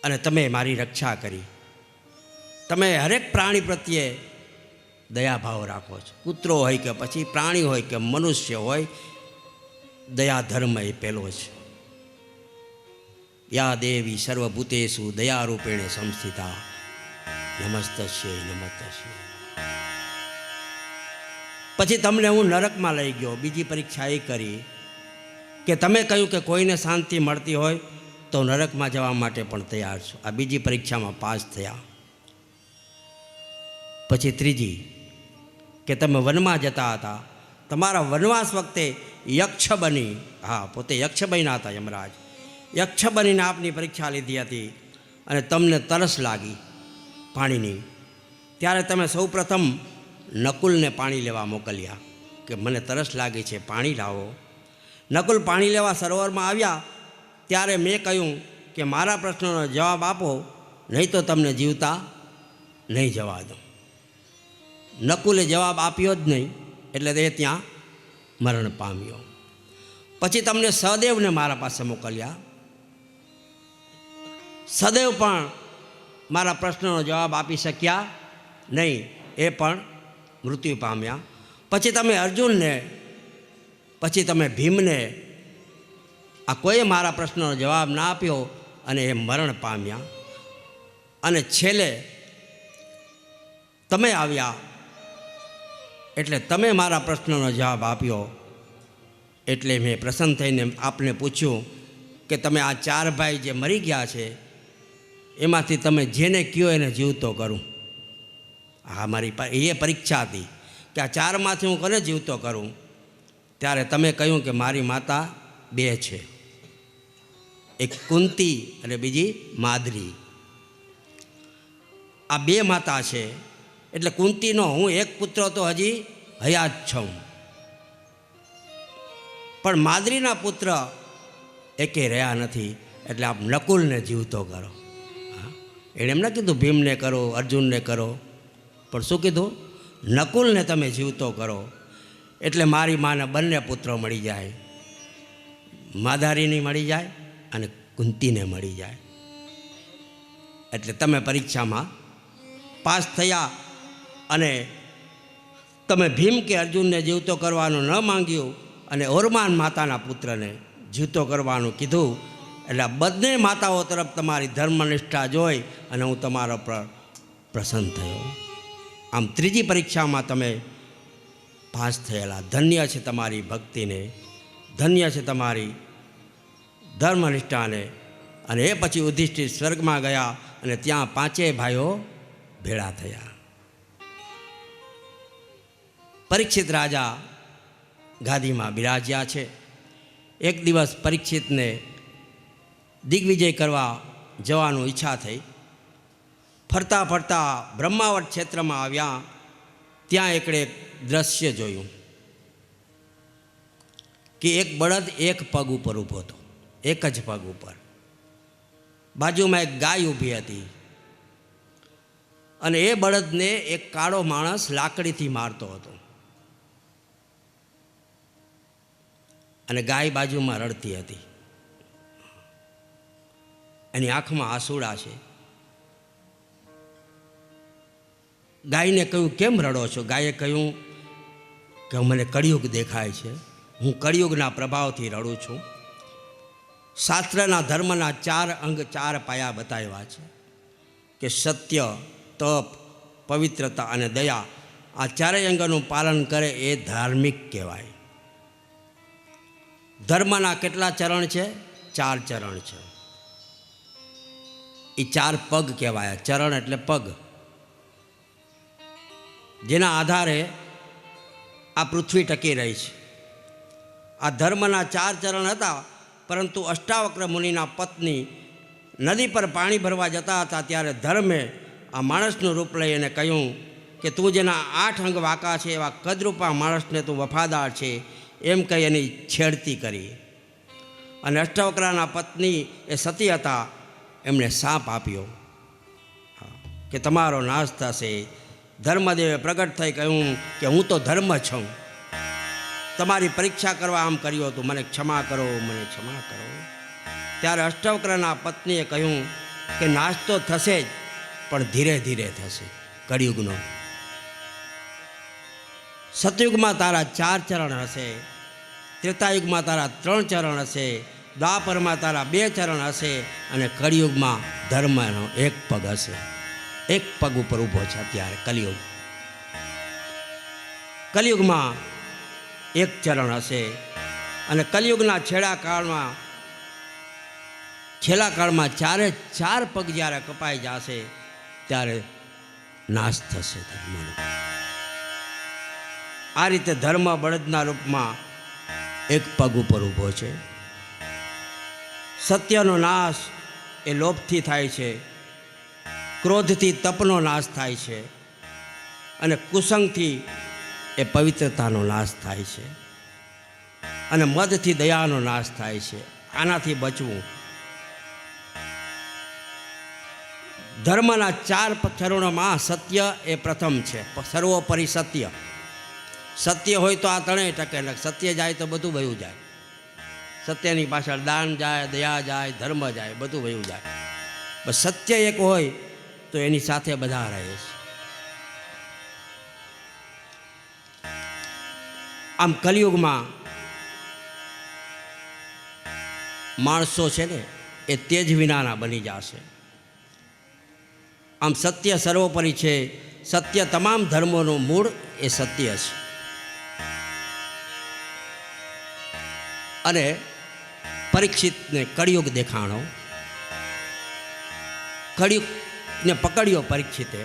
અને તમે મારી રક્ષા કરી. તમે હરેક પ્રાણી પ્રત્યે દયાભાવ રાખો છો. કૂતરો હોય કે પછી પ્રાણી હોય કે મનુષ્ય હોય, દયા ધર્મ એ પહેલો છે. યા દેવી સર્વભૂતેષુ દયારૂપેણે સંસ્થિતા નમસ્તસ્ય નમસ્તસ્ય. પછી તમને હું નરકમાં લઈ ગયો. બીજી પરીક્ષા એ કરી કે તમે કહ્યું કે કોઈને શાંતિ મળતી હોય તો નરકમાં જવા માટે પણ તૈયાર છું. આ બીજી પરીક્ષામાં પાસ થયા. પછી ત્રીજી કે તમે વનમાં જતા હતા, તમારા વનવાસ વખતે યક્ષ બની, હા પોતે યક્ષ બન્યા હતા યમરાજ, યક્ષ બનીને આપની પરીક્ષા લીધી હતી અને તમને તરસ લાગી પાણીની. ત્યારે તમે સૌપ્રથમ નકુલને પાણી લેવા મોકલ્યા કે મને તરસ લાગી છે, પાણી લાવો. નકુલ પાણી લેવા સરોવરમાં આવ્યા ત્યારે મેં કહ્યું કે મારા પ્રશ્નનો જવાબ આપો, નહીં તો તમને જીવતા નહીં જવા દો. નકુલે જવાબ આપ્યો જ નહીં, એટલે તે ત્યાં મરણ પામ્યો. પછી તમને સહદેવને મારા પાસે મોકલ્યા. સહદેવ પણ મારા પ્રશ્નનો જવાબ આપી શક્યા નહીં, એ પણ મૃત્યુ પામ્યા. પછી તમે અર્જુનને, પછી તમે ભીમને, આ કોઈએ મારા પ્રશ્નનો જવાબ ના આપ્યો અને એ મરણ પામ્યા. અને છેલ્લે તમે આવ્યા એટલે તમે મારા પ્રશ્નનો જવાબ આપ્યો. એટલે મેં પ્રસન્ન થઈને આપને પૂછ્યું કે તમે આ 4 ભાઈ જે મરી ગયા છે એમાંથી તમે જેને કહો એને જીવતો કરું. હા, મારી એ પરીક્ષા હતી કે આ 4માંથી હું કોને જીવતો કરું. ત્યારે તમે કહ્યું કે મારી માતા 2 છે, એક કુંતી અને બીજી માદરી. આ 2 માતા છે. એટલે કુંતીનો હું એક પુત્ર તો હજી હયાત છું, પણ માદરીના પુત્ર એકે રહ્યા નથી. એટલે આપ નકુલને જીવતો કરો. એણે એમ ના કીધું ભીમને કરો, અર્જુનને કરો, પણ શું કીધું? નકુલને તમે જીવતો કરો. એટલે મારી માને બંને પુત્રો મળી જાય, માદારીની મળી જાય અને કુંતીને મળી જાય. એટલે તમે પરીક્ષામાં પાસ થયા. અને તમે ભીમ કે અર્જુનને જીવતો કરવાનું ન માંગ્યું અને ઓરમાન માતાના પુત્રને જીવતો કરવાનું કીધું. એટલે બંને માતાઓ તરફ તમારી ધર્મનિષ્ઠા જોઈ અને હું તમારો પર પ્રસન્ન થયો. આમ ત્રીજી પરીક્ષામાં તમે પાસ થયેલા. ધન્ય છે તમારી ભક્તિને, ધન્ય છે તમારી ધર્મનિષ્ઠાને. અને એ પછી યુધિષ્ઠિર સ્વર્ગમાં ગયા અને ત્યાં 5 ભાઈઓ ભેળા થયા. પરીક્ષિત રાજા ગાદીમાં બિરાજ્યા છે. એક દિવસ પરીક્ષિતને દિગ્વિજય કરવા જવાનું ઈચ્છા થઈ. ફરતા ફરતા બ્રહ્માવટ ક્ષેત્રમાં આવ્યા. ત્યાં એકડે એક દ્રશ્ય જોયું કે એક બળદ એક પગ ઉપર ઊભો હતો, એક જ પગ ઉપર. બાજુમાં એક ગાય ઊભી હતી અને એ બળદને એક કાળો માણસ લાકડીથી મારતો હતો અને ગાય બાજુમાં રડતી હતી. એની આંખમાં આંસુડા છે. ગાયને કહ્યું કેમ રડો છો? ગાયે કહ્યું કે મને કળિયુગ દેખાય છે, હું કળિયુગના પ્રભાવથી રડું છું. શાસ્ત્રના ધર્મના 4 અંગ 4 પાયા બતાવ્યા છે કે સત્ય, તપ, પવિત્રતા અને દયા આ ચારેય અંગોનું પાલન કરે એ ધાર્મિક કહેવાય. ધર્મના કેટલા ચરણ છે? 4 ચરણ છે. એ 4 પગ કહેવાય. ચરણ એટલે પગ, જેના આધારે આ પૃથ્વી ટકી રહી છે. આ ધર્મના 4 ચરણ હતા, પરંતુ અષ્ટાવક્ર મુનિના પત્ની નદી પર પાણી ભરવા જતા હતા ત્યારે ધર્મે આ માણસનું રૂપ લઈ અને કહ્યું કે તું જેના 8 અંગ વાંકા છે એવા કદરૂપા માણસને તું વફાદાર છે, એમ કહી એની છેડતી કરી. અને અષ્ટાવક્રના પત્ની એ સતી હતા, એમણે શાપ આપ્યો કે તમારો નાશ થશે. ધર્મદેવે પ્રગટ થઈ કહ્યું કે હું તો ધર્મ છું, તમારી પરીક્ષા કરવા આમ કર્યું હતું, મને ક્ષમા કરો, મને ક્ષમા કરો. ત્યારે અષ્ટાવક્રના પત્નીએ કહ્યું કે નાશ તો થશે જ, પણ ધીરે ધીરે થશે. કળિયુગનો સતયુગમાં તારા 4 ચરણ હશે, ત્રેતાયુગમાં તારા 3 ચરણ હશે, દ્વાપરમાં તારા 2 ચરણ હશે, અને કળિયુગમાં ધર્મનો 1 પગ હશે. 1 પગ ઉપર ઊભો છે અત્યારે કલિયુગ. કલિયુગમાં 1 ચરણ હશે, અને કલિયુગના છેલ્લા કાળમાં 4 પગ જ્યારે કપાઈ જશે ત્યારે નાશ થશે ધર્મનો. આ રીતે ધર્મ બળદના રૂપમાં 1 પગ ઉપર ઊભો છે. સત્યનો નાશ એ લોભથી થાય છે, ક્રોધથી તપનો નાશ થાય છે, અને કુસંગથી એ પવિત્રતાનો નાશ થાય છે, અને મદથી દયાનો નાશ થાય છે. આનાથી બચવું. ધર્મના 4 ચરણોમાં સત્ય એ પ્રથમ છે, સર્વોપરી સત્ય. સત્ય હોય તો આ ત્રણેય ટકે, સત્ય જાય તો બધું વયું જાય. સત્યની પાછળ દાન જાય, દયા જાય, ધર્મ જાય, બધું વયું જાય. બસ સત્ય એક હોય તો એની સાથે બધા રહે છે. આમ કલિયુગમાં માણસો છે ને એ તેજ વિનાના બની જશે. આમ સત્ય સર્વોપરી છે. સત્ય તમામ ધર્મોનું મૂળ એ સત્ય છે. અને પરીક્ષિતને કળિયુગ દેખાણો. કળિયુગને પકડ્યો પરીક્ષિતે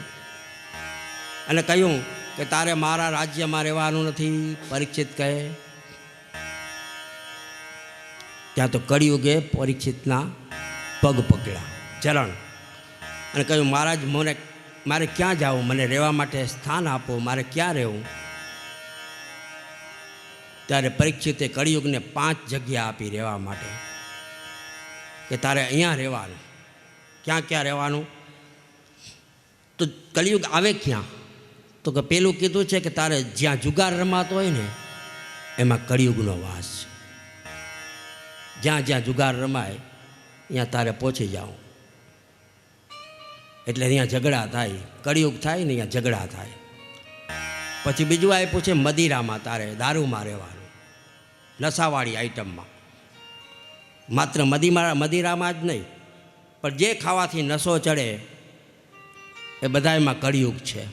અને કહ્યું કે તારે મારા રાજ્યમાં રહેવાનું નથી. પરીક્ષિત કહે. ત્યાં તો કળિયુગે પરીક્ષિતના પગ પકડ્યા, ચરણ, અને કહ્યું મહારાજ મારે ક્યાં જાવું, મને રહેવા માટે સ્થાન આપો, મારે ક્યાં રહેવું. ત્યારે પરીક્ષિતે કળિયુગને 5 જગ્યા આપી રહેવા માટે કે તારે અહીંયા રહેવાનું. ક્યાં ક્યાં રહેવાનું? તો કળિયુગ આવે ક્યાં? તો કે પેલું કીધું છે કે તારે જ્યાં જુગાર રમાતો હોય ને એમાં કળિયુગનો વાસ છે. જ્યાં જ્યાં જુગાર રમાય ત્યાં તારે પહોંચી જાઉં. એટલે અહીંયા ઝઘડા થાય, કળિયુગ થાય ને અહીંયા ઝઘડા થાય. પછી બીજું આપ્યું છે મદિરામાં, તારે દારૂમાં રહેવાનું, નશાવાળી આઈટમમાં. માત્ર મદિરામાં જ નહીં, પણ જે ખાવાથી નશો ચડે એ બધામાં કળિયુગ છે.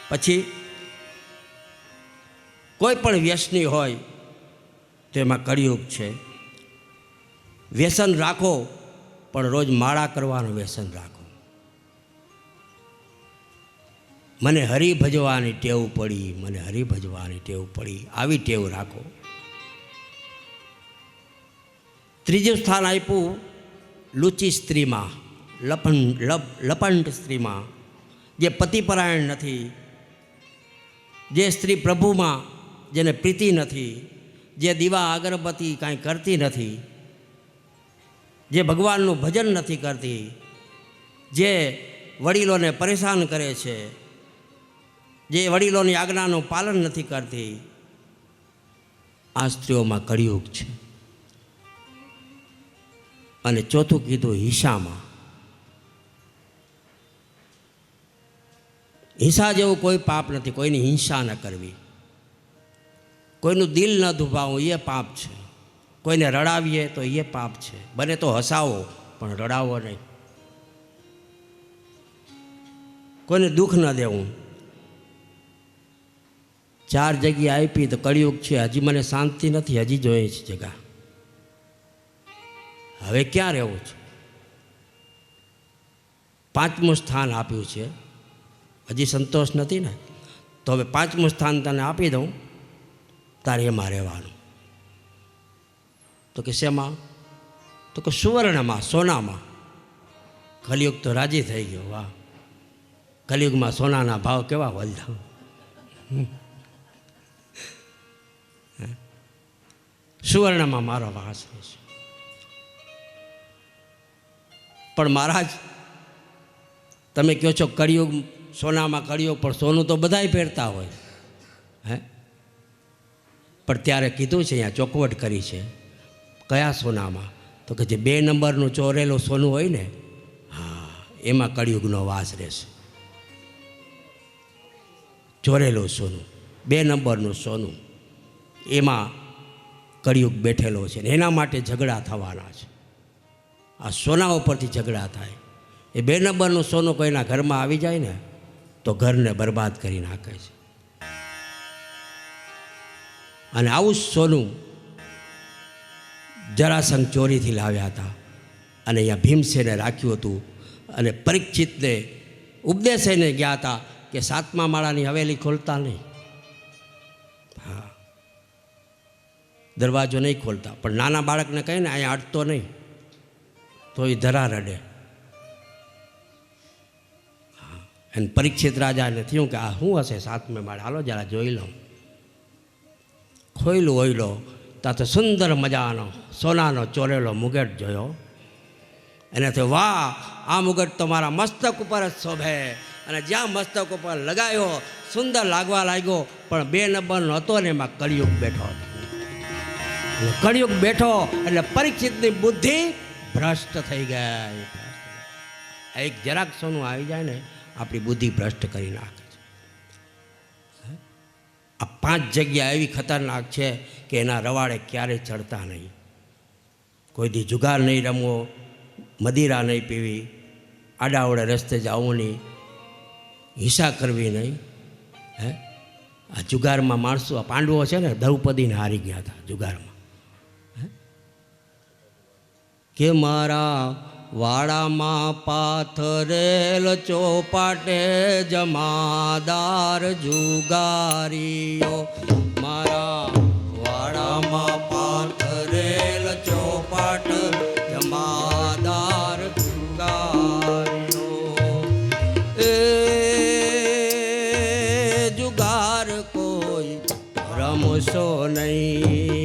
પછી કોઈ પણ વ્યસની હોય તો એમાં કળિયુગ છે. વ્યસન રાખો, પણ રોજ માળા કરવાનું વ્યસન રાખો. મને હરિ ભજવાની ટેવ પડી, મને હરિ ભજવાની ટેવ પડી, આવી ટેવ રાખો. ત્રીજું સ્થાન આપ્યું લુચી સ્ત્રીમાં, લપંડ સ્ત્રીમાં, જે પતિપરાયણ નથી, જે સ્ત્રી પ્રભુમાં જેને પ્રીતિ નથી, જે દીવા અગરબત્તી કાંઈ કરતી નથી, જે ભગવાનનું ભજન નથી કરતી, જે વડીલોને પરેશાન કરે છે, જે વડીલોની આજ્ઞાનું પાલન નથી કરતી, આ સ્ત્રીઓમાં કળિયુગ છે. અને ચોથું કીધું હિંસામાં. હિંસા જેવું કોઈ પાપ નથી. કોઈની હિંસા ન કરવી, કોઈનું દિલ ન દુભાવવું એ પાપ છે. કોઈને રડાવીએ તો એ પાપ છે. બને તો હસાવો પણ રડાવો નહીં. કોઈને દુઃખ ન દેવું. 4 જગ્યા આપી તો કળિયુગ છે, હજી મને શાંતિ નથી, હજી જોઈએ છે જગા. હવે ક્યાં રહેવું છે? 5મું સ્થાન આપ્યું છે, હજી સંતોષ નથી ને, તો હવે 5મું સ્થાન તને આપી દઉં, તારે એમાં રહેવાનું. તો કે શેમાં? તો કે સુવર્ણમાં, સોનામાં. કલિયુગ તો રાજી થઈ ગયો. વાહ, કલિયુગમાં સોનાના ભાવ કેવા વળતા. સુવર્ણમાં મારો વાસ રહેશે. પણ મહારાજ તમે કહો છો કળિયુગ સોનામાં, કળિયુગ પણ સોનું તો બધાય પહેરતા હોય. હે, પણ ત્યારે કીધું છે, અહીંયા ચોખવટ કરી છે. કયા સોનામાં? તો કે જે 2 નંબરનું ચોરેલું સોનું હોય ને, હા, એમાં કળિયુગનો વાસ રહેશે. ચોરેલું સોનું, 2 નંબરનું સોનું, એમાં કળિયુગ બેઠેલો છે ને એના માટે ઝઘડા થવાના છે. આ સોના ઉપરથી ઝઘડા થાય. એ 2 નંબરનું સોનું કોઈના ઘરમાં આવી જાય ને તો ઘરને બરબાદ કરી નાખે છે. અને આવું જ સોનું જરાસંઘ ચોરીથી લાવ્યા હતા અને અહીંયા ભીમસેને રાખ્યું હતું. અને પરીક્ષિતને ઉપદેશને ગયા હતા કે 7મા માળાની હવેલી ખોલતા નહીં. હા, દરવાજો નહીં ખોલતા. પણ નાના બાળકને કહે ને અહીંયા અડતો નહીં, તો એ ધરા રડે. હા, અને પરીક્ષિત રાજાને થયું કે આ શું હશે 7મે માળે, હાલો જરા જોઈ લઉં. ખોયલું હોયલો ત્યાં તો સુંદર મજાનો સોનાનો ચોરેલો મુગટ જોયો. એને થયું, વાહ, આ મુગટ તો મારા મસ્તક ઉપર જ શોભે. અને જ્યાં મસ્તક ઉપર લગાવ્યો સુંદર લાગવા લાગ્યો, પણ 2 નંબરનો હતો ને એમાં કળિયુગ બેઠો હતો. કળિયુગ બેઠો એટલે પરીક્ષિતની બુદ્ધિ ભ્રષ્ટ થઈ ગઈ. એક જરાક સોનું આવી જાય ને આપણી બુદ્ધિ ભ્રષ્ટ કરી નાખે છે. આ 5 જગ્યા એવી ખતરનાક છે કે એના રવાડે ક્યારેય ચડતા નહીં. કોઈ દી જુગાર નહીં રમવો, મદિરા નહીં પીવી, આડાવડે રસ્તે જવું નહીં, હિંસા કરવી નહીં. હે, આ જુગારમાં માણસો, આ પાંડવો છે ને દ્રૌપદીને હારી ગયા હતા જુગારમાં. કે મારા વાડામાં પાથરેલ ચોપાટે જમાદાર જુગારીઓ. મારા વાડામાં પાથરેલ ચોપાટ જમાદાર જુગારીઓ. એ જુગાર કોઈ રમશો નહીં.